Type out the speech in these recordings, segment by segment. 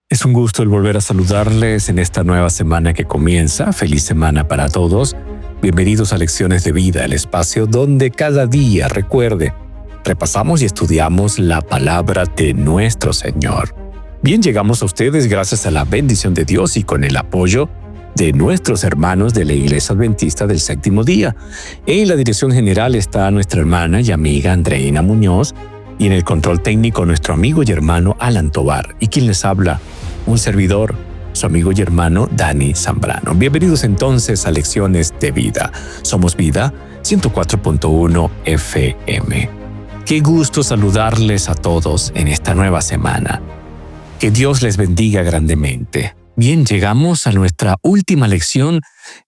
Es un gusto el volver a saludarles en esta nueva semana que comienza. Feliz semana para todos. Bienvenidos a Lecciones de Vida, el espacio donde cada día, recuerde, repasamos y estudiamos la palabra de nuestro Señor. Bien, llegamos a ustedes gracias a la bendición de Dios y con el apoyo de nuestros hermanos de la Iglesia Adventista del Séptimo Día. En la dirección general está nuestra hermana y amiga Andreina Muñoz y en el control técnico nuestro amigo y hermano Alan Tobar. ¿Y quien les habla? Un servidor, su amigo y hermano Dani Zambrano. Bienvenidos entonces a Lecciones de Vida. Somos Vida 104.1 FM. Qué gusto saludarles a todos en esta nueva semana. Que Dios les bendiga grandemente. Bien, llegamos a nuestra última lección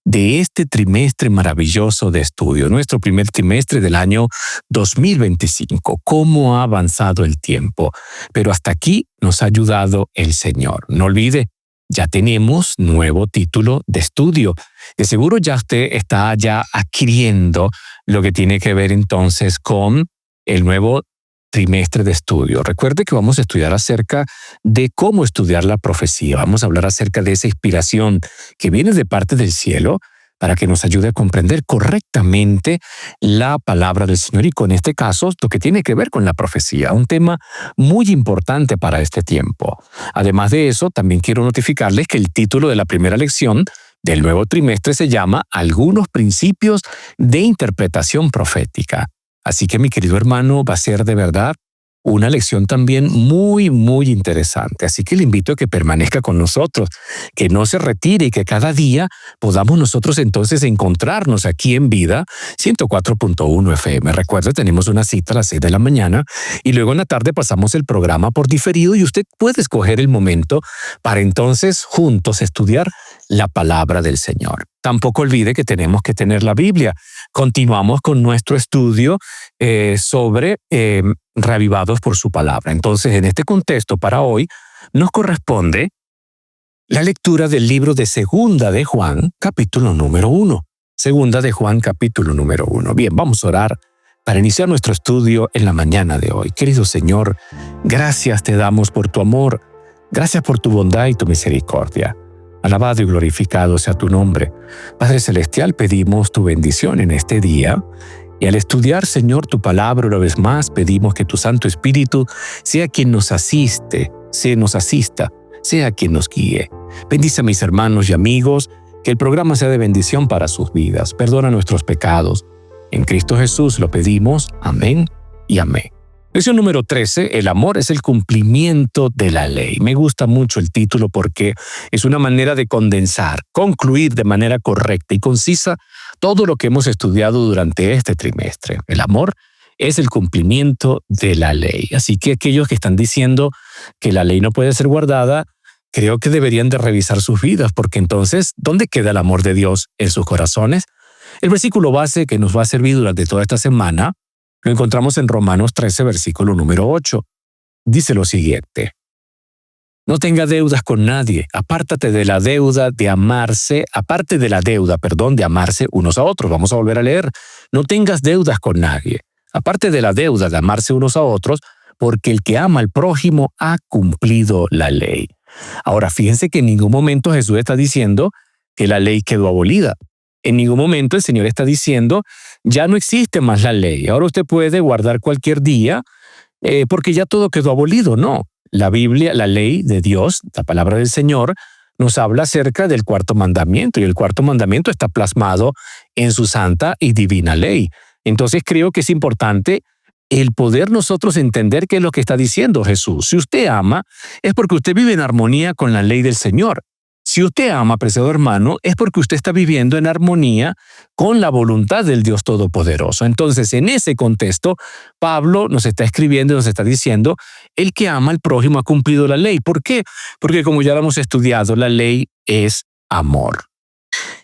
de este trimestre maravilloso de estudio, nuestro primer trimestre del año 2025. ¿Cómo ha avanzado el tiempo? Pero hasta aquí nos ha ayudado el Señor. No olvide, ya tenemos nuevo título de estudio. De seguro ya usted está adquiriendo lo que tiene que ver entonces con el nuevo trimestre de estudio. Recuerde que vamos a estudiar acerca de cómo estudiar la profecía. Vamos a hablar acerca de esa inspiración que viene de parte del cielo para que nos ayude a comprender correctamente la palabra del Señor y con este caso lo que tiene que ver con la profecía, un tema muy importante para este tiempo. Además de eso, también quiero notificarles que el título de la primera lección del nuevo trimestre se llama Algunos principios de interpretación profética. Así que, mi querido hermano, va a ser de verdad una lección también muy, muy interesante. Así que le invito a que permanezca con nosotros, que no se retire y que cada día podamos nosotros entonces encontrarnos aquí en Vida 104.1 FM. Recuerde, tenemos una cita a las 6 de la mañana y luego en la tarde pasamos el programa por diferido y usted puede escoger el momento para entonces juntos estudiar la palabra del Señor. Tampoco olvide que tenemos que tener la Biblia. Continuamos con nuestro estudio sobre reavivados por su palabra. Entonces, en este contexto, para hoy, nos corresponde la lectura del libro de Segunda de Juan, capítulo número 1. Segunda de Juan, capítulo número 1. Bien, vamos a orar para iniciar nuestro estudio en la mañana de hoy. Querido Señor, gracias te damos por tu amor, gracias por tu bondad y tu misericordia. Alabado y glorificado sea tu nombre. Padre Celestial, pedimos tu bendición en este día y al estudiar, Señor, tu palabra una vez más, pedimos que tu Santo Espíritu sea quien nos asista, sea quien nos guíe. Bendice a mis hermanos y amigos, que el programa sea de bendición para sus vidas. Perdona nuestros pecados. En Cristo Jesús lo pedimos. Amén y amén. Lección número 13, el amor es el cumplimiento de la ley. Me gusta mucho el título porque es una manera de condensar, concluir de manera correcta y concisa todo lo que hemos estudiado durante este trimestre. El amor es el cumplimiento de la ley. Así que aquellos que están diciendo que la ley no puede ser guardada, creo que deberían de revisar sus vidas, porque entonces, ¿dónde queda el amor de Dios en sus corazones? El versículo base que nos va a servir durante toda esta semana lo encontramos en Romanos 13, versículo número 8. Dice lo siguiente: No tenga deudas con nadie, aparte de la deuda de amarse unos a otros. Vamos a volver a leer. No tengas deudas con nadie, aparte de la deuda de amarse unos a otros, porque el que ama al prójimo ha cumplido la ley. Ahora, fíjense que en ningún momento Jesús está diciendo que la ley quedó abolida. En ningún momento el Señor está diciendo, ya no existe más la ley. Ahora usted puede guardar cualquier día porque ya todo quedó abolido. No, la Biblia, la ley de Dios, la palabra del Señor, nos habla acerca del cuarto mandamiento y el cuarto mandamiento está plasmado en su santa y divina ley. Entonces creo que es importante el poder nosotros entender qué es lo que está diciendo Jesús. Si usted ama, es porque usted vive en armonía con la ley del Señor. Si usted ama, apreciado hermano, es porque usted está viviendo en armonía con la voluntad del Dios Todopoderoso. Entonces, en ese contexto, Pablo nos está escribiendo y nos está diciendo, el que ama al prójimo ha cumplido la ley. ¿Por qué? Porque como ya lo hemos estudiado, la ley es amor.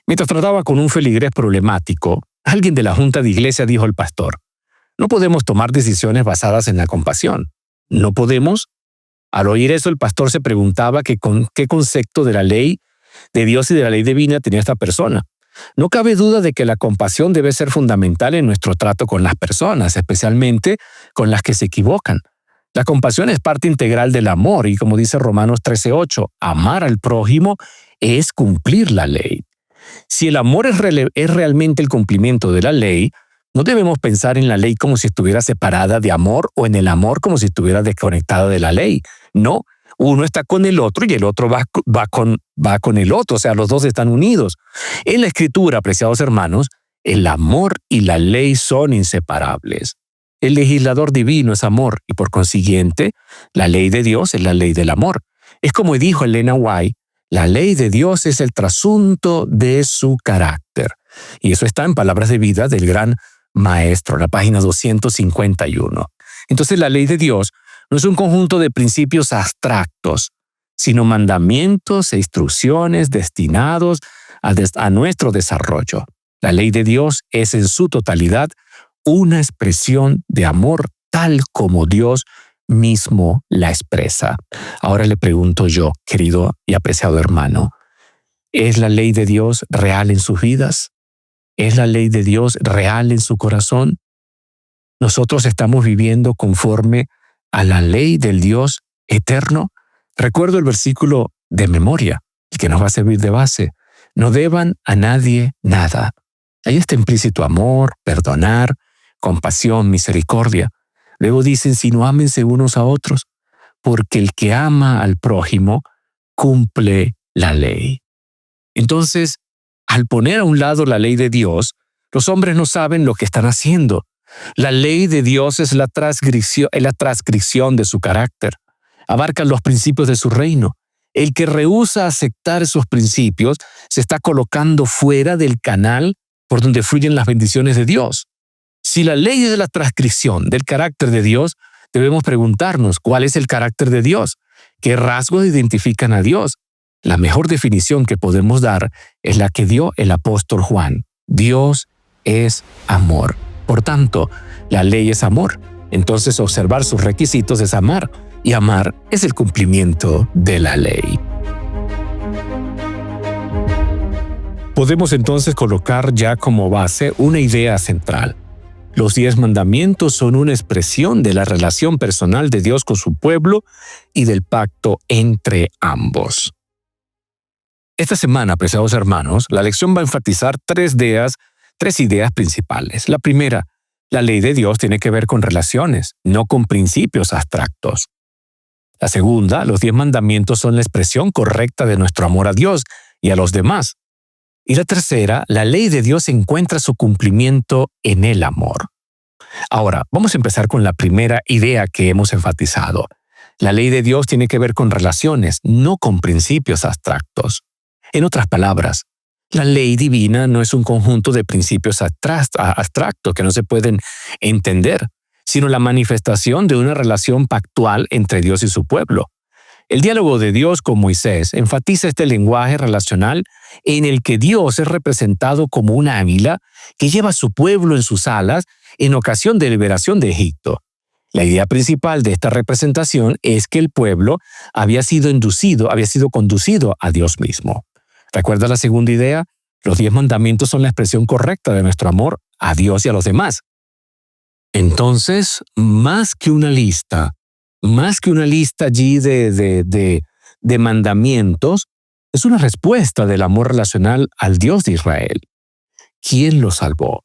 Mientras trataba con un feligrés problemático, alguien de la junta de iglesia dijo al pastor, no podemos tomar decisiones basadas en la compasión. No podemos. Al oír eso, el pastor se preguntaba qué concepto de la ley de Dios y de la ley divina tenía esta persona. No cabe duda de que la compasión debe ser fundamental en nuestro trato con las personas, especialmente con las que se equivocan. La compasión es parte integral del amor y como dice Romanos 13:8, amar al prójimo es cumplir la ley. Si el amor es realmente el cumplimiento de la ley, no debemos pensar en la ley como si estuviera separada de amor o en el amor como si estuviera desconectada de la ley. No, uno está con el otro y el otro va con el otro, o sea, los dos están unidos. En la Escritura, apreciados hermanos, el amor y la ley son inseparables. El legislador divino es amor y por consiguiente, la ley de Dios es la ley del amor. Es como dijo Elena White, la ley de Dios es el trasunto de su carácter. Y eso está en Palabras de Vida del Gran Maestro, la página 251. Entonces la ley de Dios no es un conjunto de principios abstractos, sino mandamientos e instrucciones destinados a nuestro desarrollo. La ley de Dios es en su totalidad una expresión de amor tal como Dios mismo la expresa. Ahora le pregunto yo, querido y apreciado hermano, ¿es la ley de Dios real en sus vidas? ¿Es la ley de Dios real en su corazón? ¿Nosotros estamos viviendo conforme a la ley del Dios eterno? Recuerdo el versículo de memoria, el que nos va a servir de base. No deban a nadie nada. Ahí está implícito amor, perdonar, compasión, misericordia. Luego dicen, sino ámense unos a otros, porque el que ama al prójimo cumple la ley. Entonces, al poner a un lado la ley de Dios, los hombres no saben lo que están haciendo. La ley de Dios es la transgresión de su carácter. Abarca los principios de su reino. El que rehúsa aceptar esos principios se está colocando fuera del canal por donde fluyen las bendiciones de Dios. Si la ley es la transgresión del carácter de Dios, debemos preguntarnos cuál es el carácter de Dios, qué rasgos identifican a Dios. La mejor definición que podemos dar es la que dio el apóstol Juan. Dios es amor. Por tanto, la ley es amor. Entonces, observar sus requisitos es amar, y amar es el cumplimiento de la ley. Podemos entonces colocar ya como base una idea central. Los 10 mandamientos son una expresión de la relación personal de Dios con su pueblo y del pacto entre ambos. Esta semana, apreciados hermanos, la lección va a enfatizar tres ideas principales. La primera, la ley de Dios tiene que ver con relaciones, no con principios abstractos. La segunda, los 10 mandamientos son la expresión correcta de nuestro amor a Dios y a los demás. Y la tercera, la ley de Dios encuentra su cumplimiento en el amor. Ahora, vamos a empezar con la primera idea que hemos enfatizado. La ley de Dios tiene que ver con relaciones, no con principios abstractos. En otras palabras, la ley divina no es un conjunto de principios abstractos que no se pueden entender, sino la manifestación de una relación pactual entre Dios y su pueblo. El diálogo de Dios con Moisés enfatiza este lenguaje relacional en el que Dios es representado como un águila que lleva a su pueblo en sus alas en ocasión de liberación de Egipto. La idea principal de esta representación es que el pueblo había sido conducido a Dios mismo. ¿Recuerda la segunda idea? Los 10 mandamientos son la expresión correcta de nuestro amor a Dios y a los demás. Entonces, más que una lista allí de mandamientos, es una respuesta del amor relacional al Dios de Israel. ¿Quién lo salvó?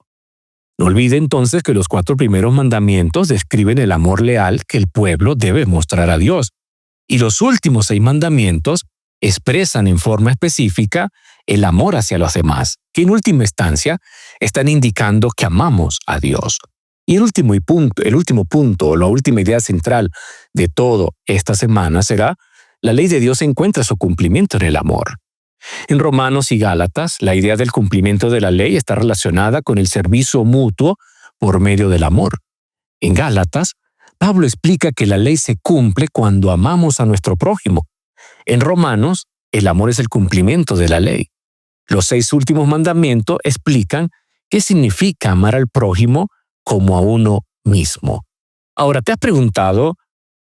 No olvide entonces que los 4 primeros mandamientos describen el amor leal que el pueblo debe mostrar a Dios, y los últimos 6 mandamientos expresan en forma específica el amor hacia los demás, que en última instancia están indicando que amamos a Dios. Y el último punto, o la última idea central de todo esta semana será: la ley de Dios encuentra su cumplimiento en el amor. En Romanos y Gálatas, la idea del cumplimiento de la ley está relacionada con el servicio mutuo por medio del amor. En Gálatas, Pablo explica que la ley se cumple cuando amamos a nuestro prójimo. En Romanos, el amor es el cumplimiento de la ley. Los 6 últimos mandamientos explican qué significa amar al prójimo como a uno mismo. Ahora, ¿te has preguntado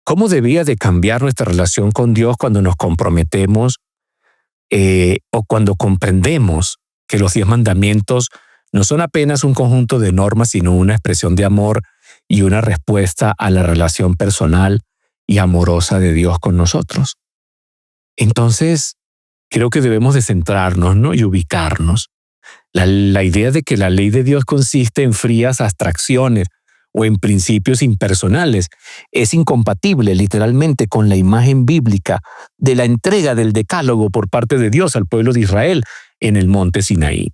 cómo debía de cambiar nuestra relación con Dios cuando nos comprometemos o cuando comprendemos que los 10 mandamientos no son apenas un conjunto de normas, sino una expresión de amor y una respuesta a la relación personal y amorosa de Dios con nosotros. Entonces, creo que debemos de centrarnos, ¿no?, y ubicarnos. La idea de que la ley de Dios consiste en frías abstracciones o en principios impersonales es incompatible literalmente con la imagen bíblica de la entrega del decálogo por parte de Dios al pueblo de Israel en el monte Sinaí.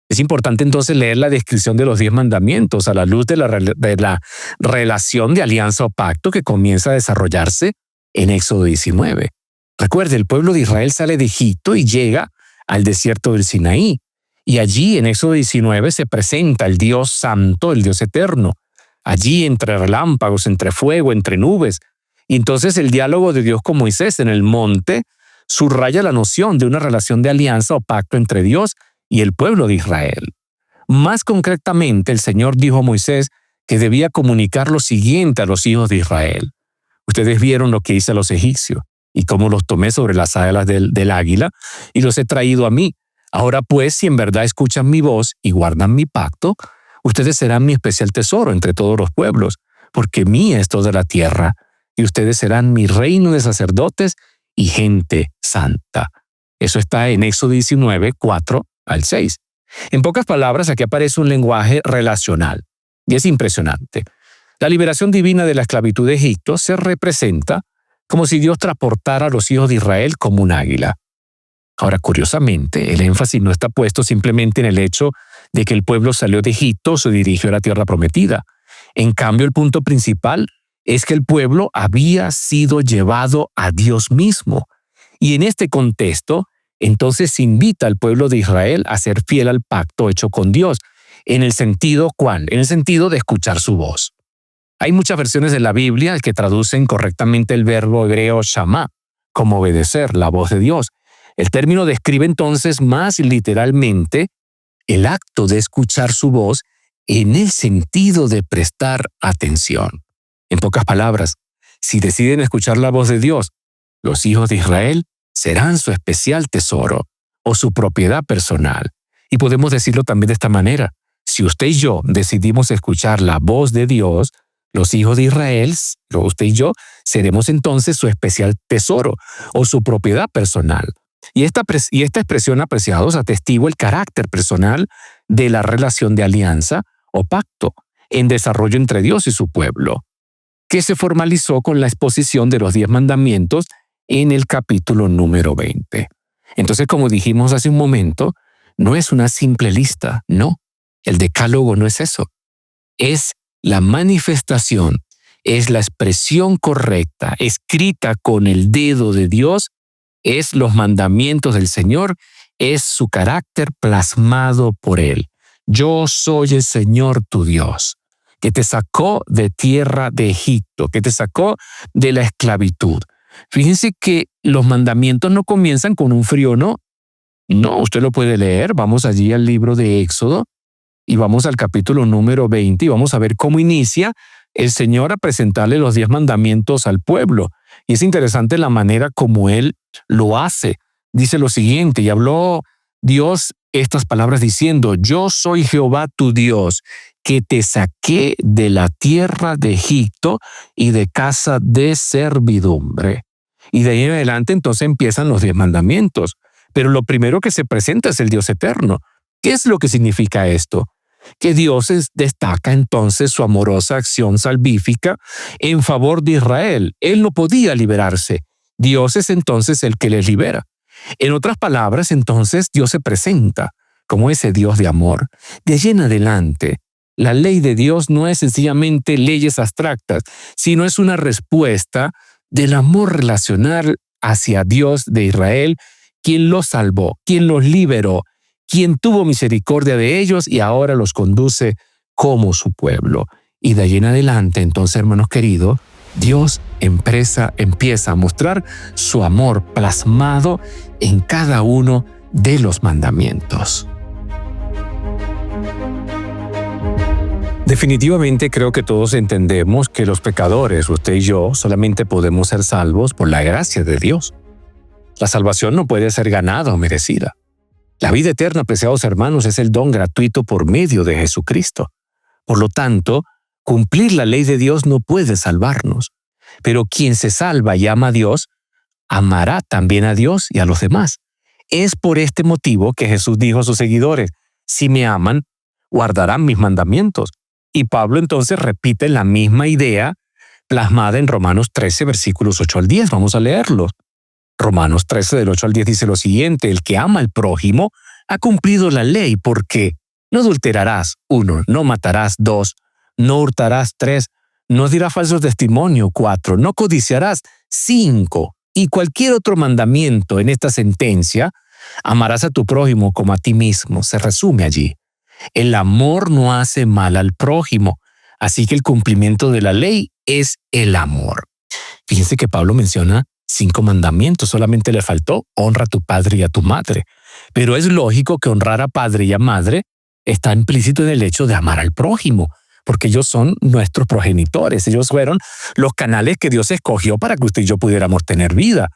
Es importante entonces leer la descripción de los 10 mandamientos a la luz de la relación de alianza o pacto que comienza a desarrollarse en Éxodo 19. Recuerde, el pueblo de Israel sale de Egipto y llega al desierto del Sinaí. Y allí en Éxodo 19 se presenta el Dios santo, el Dios eterno. Allí entre relámpagos, entre fuego, entre nubes. Y entonces el diálogo de Dios con Moisés en el monte subraya la noción de una relación de alianza o pacto entre Dios y el pueblo de Israel. Más concretamente, el Señor dijo a Moisés que debía comunicar lo siguiente a los hijos de Israel. Ustedes vieron lo que hice a los egipcios y cómo los tomé sobre las alas del águila y los he traído a mí. Ahora pues, si en verdad escuchan mi voz y guardan mi pacto, ustedes serán mi especial tesoro entre todos los pueblos, porque mía es toda la tierra, y ustedes serán mi reino de sacerdotes y gente santa. Eso está en Éxodo 19, 4 al 6. En pocas palabras, aquí aparece un lenguaje relacional, y es impresionante. La liberación divina de la esclavitud de Egipto se representa como si Dios transportara a los hijos de Israel como un águila. Ahora, curiosamente, el énfasis no está puesto simplemente en el hecho de que el pueblo salió de Egipto o se dirigió a la tierra prometida. En cambio, el punto principal es que el pueblo había sido llevado a Dios mismo. Y en este contexto, entonces se invita al pueblo de Israel a ser fiel al pacto hecho con Dios. ¿En el sentido cuál? En el sentido de escuchar su voz. Hay muchas versiones de la Biblia que traducen correctamente el verbo hebreo shamá, como obedecer, la voz de Dios. El término describe entonces más literalmente el acto de escuchar su voz en el sentido de prestar atención. En pocas palabras, si deciden escuchar la voz de Dios, los hijos de Israel serán su especial tesoro o su propiedad personal. Y podemos decirlo también de esta manera. Si usted y yo decidimos escuchar la voz de Dios, los hijos de Israel, usted y yo, seremos entonces su especial tesoro o su propiedad personal. Y esta expresión, apreciados, atestigua el carácter personal de la relación de alianza o pacto en desarrollo entre Dios y su pueblo, que se formalizó con la exposición de los 10 mandamientos en el capítulo número 20. Entonces, como dijimos hace un momento, no es una simple lista, no. El decálogo no es eso. Es la manifestación, es la expresión correcta, escrita con el dedo de Dios, es los mandamientos del Señor, es su carácter plasmado por Él. Yo soy el Señor tu Dios, que te sacó de tierra de Egipto, que te sacó de la esclavitud. Fíjense que los mandamientos no comienzan con un frío no. No, usted lo puede leer. Vamos allí al libro de Éxodo y vamos al capítulo número 20 y vamos a ver cómo inicia el Señor a presentarle los 10 mandamientos al pueblo. Y es interesante la manera como Él lo hace. Dice lo siguiente, y habló Dios estas palabras diciendo, yo soy Jehová tu Dios, que te saqué de la tierra de Egipto y de casa de servidumbre. Y de ahí en adelante entonces empiezan los 10 mandamientos. Pero lo primero que se presenta es el Dios eterno. ¿Qué es lo que significa esto? Que Dios destaca entonces su amorosa acción salvífica en favor de Israel. Él no podía liberarse. Dios es entonces el que les libera. En otras palabras, entonces Dios se presenta como ese Dios de amor. De allí en adelante, la ley de Dios no es sencillamente leyes abstractas, sino es una respuesta del amor relacional hacia Dios de Israel, quien los salvó, quien los liberó, quien tuvo misericordia de ellos y ahora los conduce como su pueblo. Y de allí en adelante, entonces, hermanos queridos, Dios empieza a mostrar su amor plasmado en cada uno de los mandamientos. Definitivamente creo que todos entendemos que los pecadores, usted y yo, solamente podemos ser salvos por la gracia de Dios. La salvación no puede ser ganada o merecida. La vida eterna, apreciados hermanos, es el don gratuito por medio de Jesucristo. Por lo tanto, cumplir la ley de Dios no puede salvarnos. Pero quien se salva y ama a Dios, amará también a Dios y a los demás. Es por este motivo que Jesús dijo a sus seguidores, si me aman, guardarán mis mandamientos. Y Pablo entonces repite la misma idea plasmada en Romanos 13, versículos 8 al 10. Vamos a leerlos. Romanos 13, del 8 al 10 dice lo siguiente, el que ama al prójimo ha cumplido la ley porque no adulterarás, 1, no matarás, 2, no hurtarás, 3, no dirás falso testimonio, 4, no codiciarás, 5, y cualquier otro mandamiento en esta sentencia, amarás a tu prójimo como a ti mismo, se resume allí. El amor no hace mal al prójimo, así que el cumplimiento de la ley es el amor. Fíjense que Pablo menciona 5 mandamientos, solamente le faltó honra a tu padre y a tu madre. Pero es lógico que honrar a padre y a madre está implícito en el hecho de amar al prójimo, porque ellos son nuestros progenitores, ellos fueron los canales que Dios escogió para que usted y yo pudiéramos tener vida.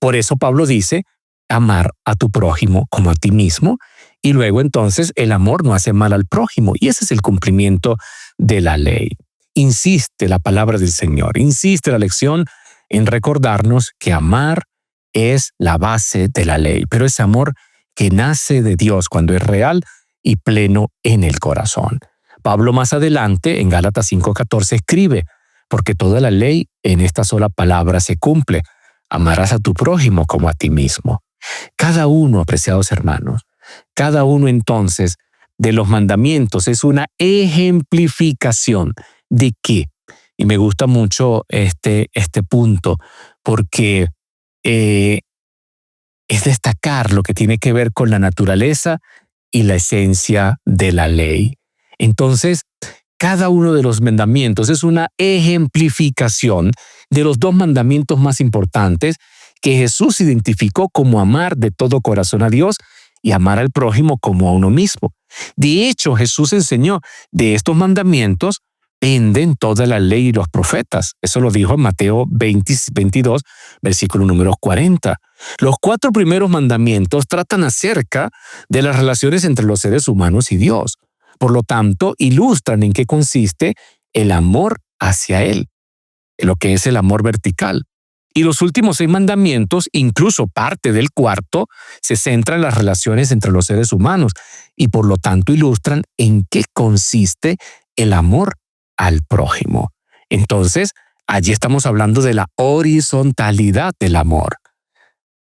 Por eso Pablo dice, amar a tu prójimo como a ti mismo, y luego entonces el amor no hace mal al prójimo, y ese es el cumplimiento de la ley. Insiste la palabra del Señor, insiste la lección en recordarnos que amar es la base de la ley, pero es amor que nace de Dios cuando es real y pleno en el corazón. Pablo más adelante, en Gálatas 5:14, escribe, porque toda la ley en esta sola palabra se cumple, amarás a tu prójimo como a ti mismo. Cada uno, apreciados hermanos, cada uno entonces de los mandamientos es una ejemplificación de qué. Y me gusta mucho este punto porque es destacar lo que tiene que ver con la naturaleza y la esencia de la ley. Entonces, cada uno de los mandamientos es una ejemplificación de los 2 mandamientos más importantes que Jesús identificó como amar de todo corazón a Dios y amar al prójimo como a uno mismo. De hecho, Jesús enseñó de estos mandamientos penden toda la ley y los profetas. Eso lo dijo en Mateo 22, versículo número 40. Los 4 primeros mandamientos tratan acerca de las relaciones entre los seres humanos y Dios. Por lo tanto, ilustran en qué consiste el amor hacia Él, lo que es el amor vertical. Y los últimos 6 mandamientos, incluso parte del 4, se centran en las relaciones entre los seres humanos y por lo tanto ilustran en qué consiste el amor al prójimo. Entonces, allí estamos hablando de la horizontalidad del amor.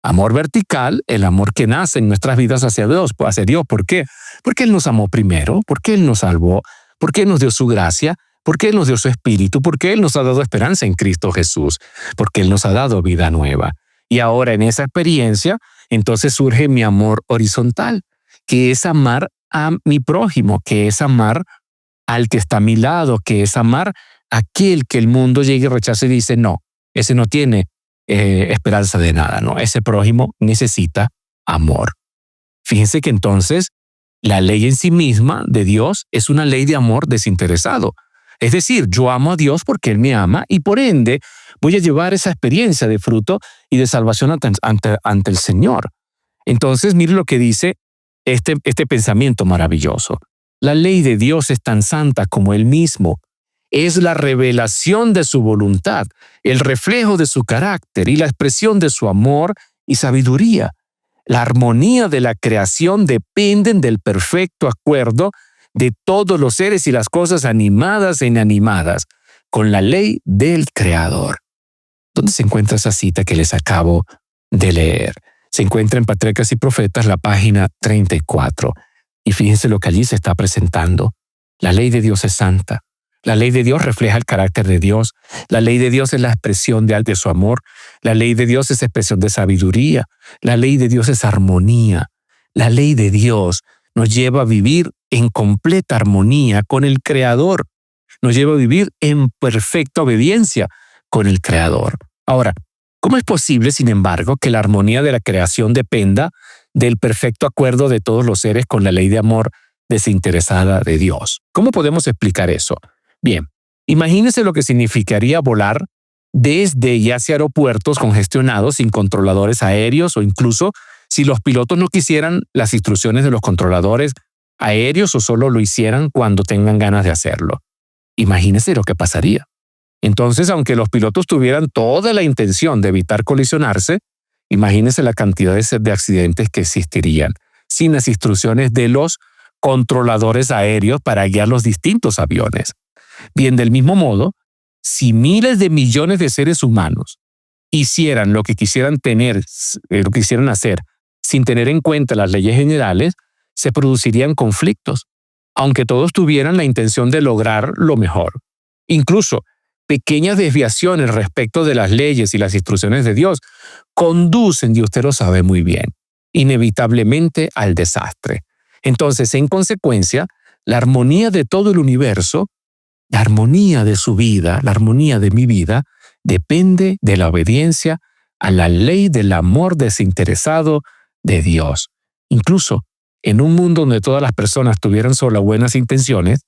Amor vertical, el amor que nace en nuestras vidas hacia Dios. ¿Por qué? Porque Él nos amó primero, porque Él nos salvó, porque Él nos dio su gracia, porque Él nos dio su espíritu, porque Él nos ha dado esperanza en Cristo Jesús, porque Él nos ha dado vida nueva. Y ahora en esa experiencia, entonces surge mi amor horizontal, que es amar a mi prójimo, que es amar al que está a mi lado, que es amar a aquel que el mundo llegue y rechace y dice, no, ese no tiene esperanza de nada, no, ese prójimo necesita amor. Fíjense que entonces la ley en sí misma de Dios es una ley de amor desinteresado. Es decir, yo amo a Dios porque Él me ama y por ende voy a llevar esa experiencia de fruto y de salvación ante el Señor. Entonces, mire lo que dice este pensamiento maravilloso. La ley de Dios es tan santa como Él mismo. Es la revelación de su voluntad, el reflejo de su carácter y la expresión de su amor y sabiduría. La armonía de la creación dependen del perfecto acuerdo de todos los seres y las cosas animadas e inanimadas con la ley del Creador. ¿Dónde se encuentra esa cita que les acabo de leer? Se encuentra en Patriarcas y Profetas, la página 34. Y fíjense lo que allí se está presentando. La ley de Dios es santa. La ley de Dios refleja el carácter de Dios. La ley de Dios es la expresión de su amor. La ley de Dios es expresión de sabiduría. La ley de Dios es armonía. La ley de Dios nos lleva a vivir en completa armonía con el Creador. Nos lleva a vivir en perfecta obediencia con el Creador. Ahora, ¿cómo es posible, sin embargo, que la armonía de la creación dependa del perfecto acuerdo de todos los seres con la ley de amor desinteresada de Dios? ¿Cómo podemos explicar eso? Bien, imagínense lo que significaría volar desde y hacia aeropuertos congestionados sin controladores aéreos o incluso si los pilotos no quisieran las instrucciones de los controladores aéreos o solo lo hicieran cuando tengan ganas de hacerlo. Imagínense lo que pasaría. Entonces, aunque los pilotos tuvieran toda la intención de evitar colisionarse, imagínense la cantidad de accidentes que existirían sin las instrucciones de los controladores aéreos para guiar los distintos aviones. Bien, del mismo modo, si miles de millones de seres humanos hicieran lo que quisieran hacer sin tener en cuenta las leyes generales, se producirían conflictos, aunque todos tuvieran la intención de lograr lo mejor. Incluso pequeñas desviaciones respecto de las leyes y las instrucciones de Dios conducen, y usted lo sabe muy bien, inevitablemente al desastre. Entonces, en consecuencia, la armonía de todo el universo, la armonía de su vida, la armonía de mi vida, depende de la obediencia a la ley del amor desinteresado de Dios. Incluso en un mundo donde todas las personas tuvieran solo buenas intenciones,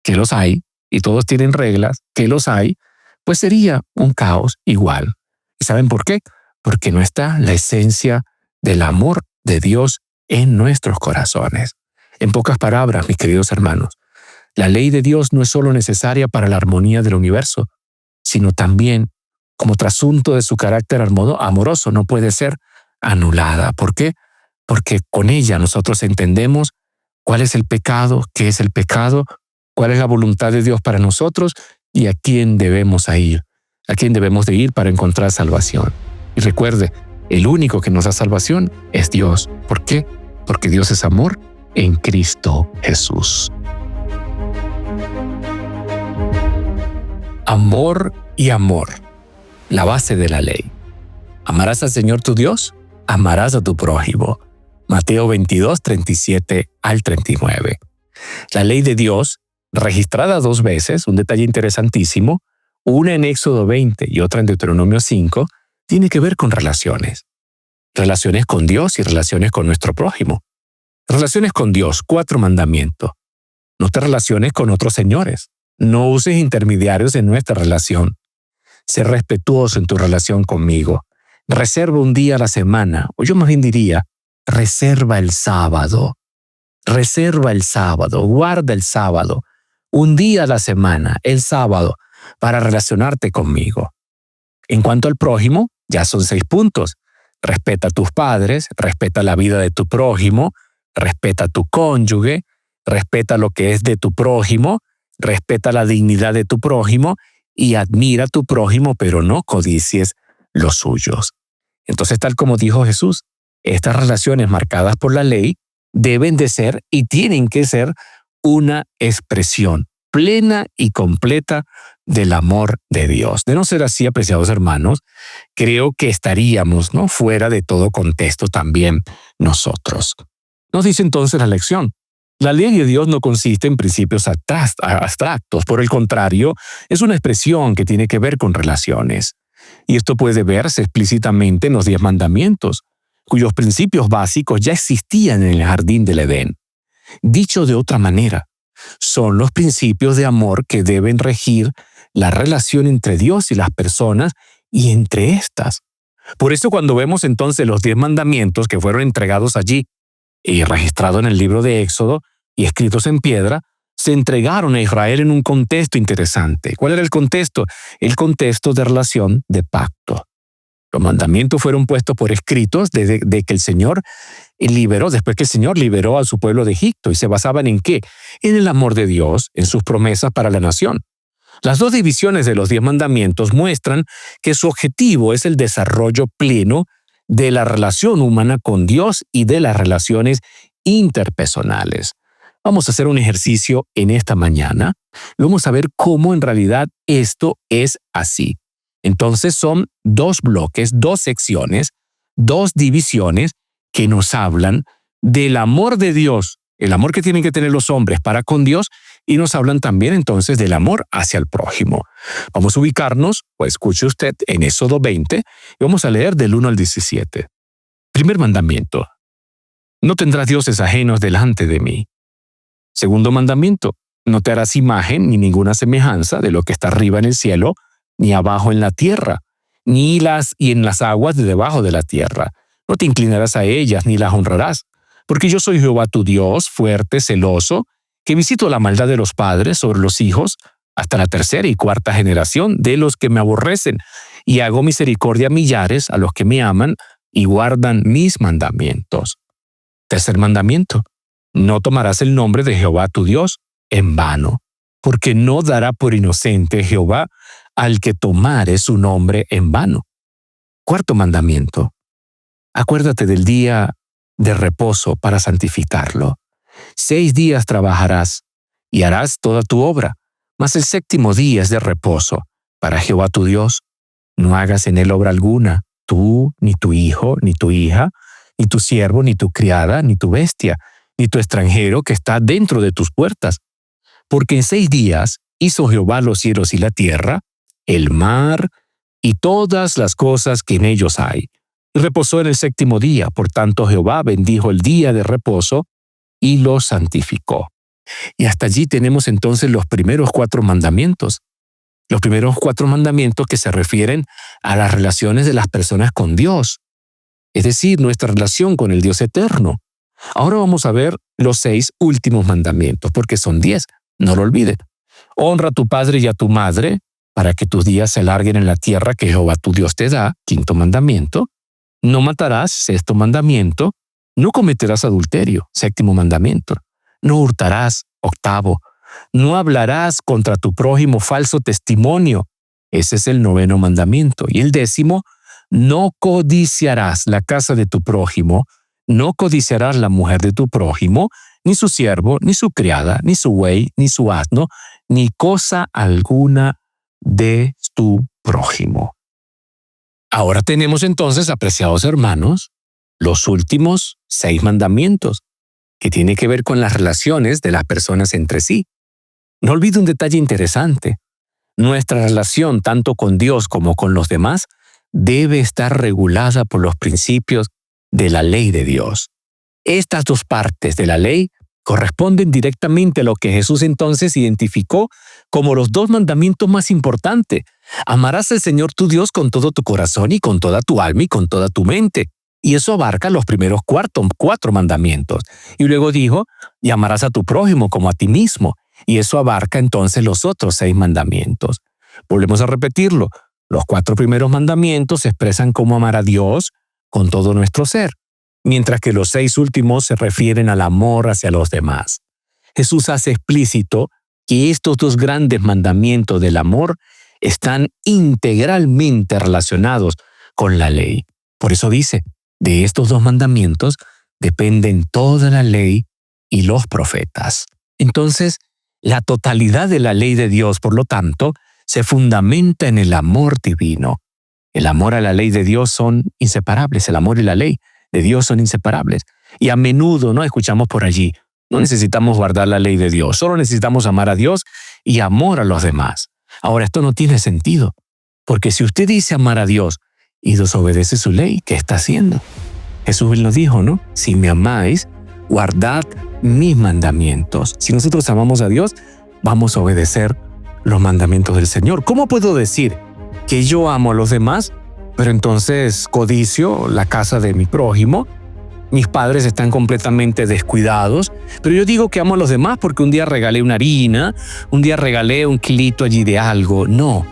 que los hay, y todos tienen reglas, que los hay, pues sería un caos igual. ¿Y saben por qué? Porque no está la esencia del amor de Dios en nuestros corazones. En pocas palabras, mis queridos hermanos, la ley de Dios no es solo necesaria para la armonía del universo, sino también como trasunto de su carácter amoroso no puede ser anulada. ¿Por qué? Porque con ella nosotros entendemos cuál es el pecado, qué es el pecado, cuál es la voluntad de Dios para nosotros y a quién debemos ir, a quién debemos de ir para encontrar salvación. Y recuerde, el único que nos da salvación es Dios. ¿Por qué? Porque Dios es amor en Cristo Jesús. Amor y amor, la base de la ley. Amarás al Señor tu Dios, amarás a tu prójimo. Mateo 22, 37 al 39. La ley de Dios, registrada 2 veces, un detalle interesantísimo, una en Éxodo 20 y otra en Deuteronomio 5, tiene que ver con relaciones. Relaciones con Dios y relaciones con nuestro prójimo. Relaciones con Dios, 4 mandamientos. No te relaciones con otros señores. No uses intermediarios en nuestra relación. Sé respetuoso en tu relación conmigo. Reserva un día a la semana, o yo más bien diría, reserva el sábado. Reserva el sábado, guarda el sábado. Un día a la semana, el sábado, para relacionarte conmigo. En cuanto al prójimo, ya son 6 puntos. Respeta a tus padres, respeta la vida de tu prójimo, respeta a tu cónyuge, respeta lo que es de tu prójimo, respeta la dignidad de tu prójimo y admira a tu prójimo, pero no codicies los suyos. Entonces, tal como dijo Jesús, estas relaciones marcadas por la ley deben de ser y tienen que ser una expresión plena y completa del amor de Dios. De no ser así, apreciados hermanos, creo que estaríamos, ¿no?, fuera de todo contexto también nosotros. Nos dice entonces la lección. La ley de Dios no consiste en principios abstractos, por el contrario, es una expresión que tiene que ver con relaciones. Y esto puede verse explícitamente en los 10 mandamientos, cuyos principios básicos ya existían en el jardín del Edén. Dicho de otra manera, son los principios de amor que deben regir la relación entre Dios y las personas y entre estas. Por eso cuando vemos entonces los 10 mandamientos que fueron entregados allí y registrados en el libro de Éxodo y escritos en piedra, se entregaron a Israel en un contexto interesante. ¿Cuál era el contexto? El contexto de relación de pacto. Los mandamientos fueron puestos por escritos de que el Señor liberó, después que el Señor liberó a su pueblo de Egipto, y se basaban ¿en qué? En el amor de Dios, en sus promesas para la nación. Las 2 divisiones de los 10 mandamientos muestran que su objetivo es el desarrollo pleno de la relación humana con Dios y de las relaciones interpersonales. Vamos a hacer un ejercicio en esta mañana y vamos a ver cómo en realidad esto es así. Entonces son 2 bloques, 2 secciones, 2 divisiones que nos hablan del amor de Dios, el amor que tienen que tener los hombres para con Dios, y nos hablan también entonces del amor hacia el prójimo. Vamos a ubicarnos, o escuche usted, en Éxodo 20 y vamos a leer del 1 al 17. Primer mandamiento: no tendrás dioses ajenos delante de mí. Segundo mandamiento: no te harás imagen ni ninguna semejanza de lo que está arriba en el cielo, ni abajo en la tierra, ni en las aguas de debajo de la tierra. No te inclinarás a ellas ni las honrarás, porque yo soy Jehová tu Dios, fuerte, celoso, que visito la maldad de los padres sobre los hijos hasta la tercera y cuarta generación de los que me aborrecen, y hago misericordia a millares a los que me aman y guardan mis mandamientos. Tercer mandamiento: no tomarás el nombre de Jehová tu Dios en vano, porque no dará por inocente Jehová al que tomare su nombre en vano. Cuarto mandamiento: acuérdate del día de reposo para santificarlo. 6 días trabajarás y harás toda tu obra, mas el séptimo día es de reposo para Jehová tu Dios. No hagas en él obra alguna, tú, ni tu hijo, ni tu hija, ni tu siervo, ni tu criada, ni tu bestia, ni tu extranjero que está dentro de tus puertas. Porque en 6 días hizo Jehová los cielos y la tierra, el mar y todas las cosas que en ellos hay. Y reposó en el séptimo día. Por tanto Jehová bendijo el día de reposo y lo santificó. Y hasta allí tenemos entonces los primeros 4 mandamientos. Los primeros 4 mandamientos que se refieren a las relaciones de las personas con Dios, es decir, nuestra relación con el Dios eterno. Ahora vamos a ver los 6 últimos mandamientos, porque son 10, no lo olviden. Honra a tu padre y a tu madre, para que tus días se alarguen en la tierra que Jehová tu Dios te da, 5º mandamiento. No matarás, 6º mandamiento. No cometerás adulterio, 7º mandamiento. No hurtarás, 8º. No hablarás contra tu prójimo falso testimonio. Ese es el 9º mandamiento. Y el 10º: no codiciarás la casa de tu prójimo, no codiciarás la mujer de tu prójimo, ni su siervo, ni su criada, ni su buey, ni su asno, ni cosa alguna de tu prójimo. Ahora tenemos entonces, apreciados hermanos, los últimos 6 mandamientos, que tienen que ver con las relaciones de las personas entre sí. No olvide un detalle interesante. Nuestra relación, tanto con Dios como con los demás, debe estar regulada por los principios de la ley de Dios. Estas 2 partes de la ley corresponden directamente a lo que Jesús entonces identificó como los 2 mandamientos más importantes. Amarás al Señor tu Dios con todo tu corazón y con toda tu alma y con toda tu mente. Y eso abarca los primeros 4 mandamientos. Y luego dijo: y amarás a tu prójimo como a ti mismo. Y eso abarca entonces los otros 6 mandamientos. Volvemos a repetirlo. Los 4 primeros mandamientos expresan cómo amar a Dios con todo nuestro ser, mientras que los 6 últimos se refieren al amor hacia los demás. Jesús hace explícito que estos 2 grandes mandamientos del amor están integralmente relacionados con la ley. Por eso dice: de estos 2 mandamientos dependen toda la ley y los profetas. Entonces, la totalidad de la ley de Dios, por lo tanto, se fundamenta en el amor divino. El amor a la ley de Dios son inseparables. El amor y la ley de Dios son inseparables. Y a menudo no escuchamos por allí: no necesitamos guardar la ley de Dios, solo necesitamos amar a Dios y amor a los demás. Ahora, esto no tiene sentido, porque si usted dice amar a Dios y desobedece su ley, ¿qué está haciendo? Jesús nos dijo, ¿no? Si me amáis, guardad mis mandamientos. Si nosotros amamos a Dios, vamos a obedecer los mandamientos del Señor. ¿Cómo puedo decir que yo amo a los demás, pero entonces codicio la casa de mi prójimo? Mis padres están completamente descuidados, pero yo digo que amo a los demás porque un día regalé una harina, un día regalé un kilito allí de algo. No,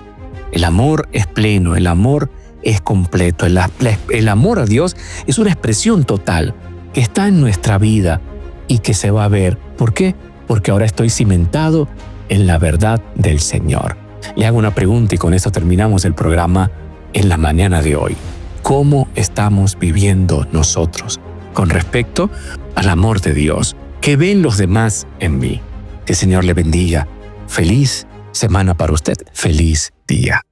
el amor es pleno, el amor es completo. El amor a Dios es una expresión total que está en nuestra vida y que se va a ver. ¿Por qué? Porque ahora estoy cimentado en la verdad del Señor. Le hago una pregunta y con eso terminamos el programa en la mañana de hoy. ¿Cómo estamos viviendo nosotros con respecto al amor de Dios? ¿Qué ven los demás en mí? Que el Señor le bendiga. Feliz semana para usted. Feliz día.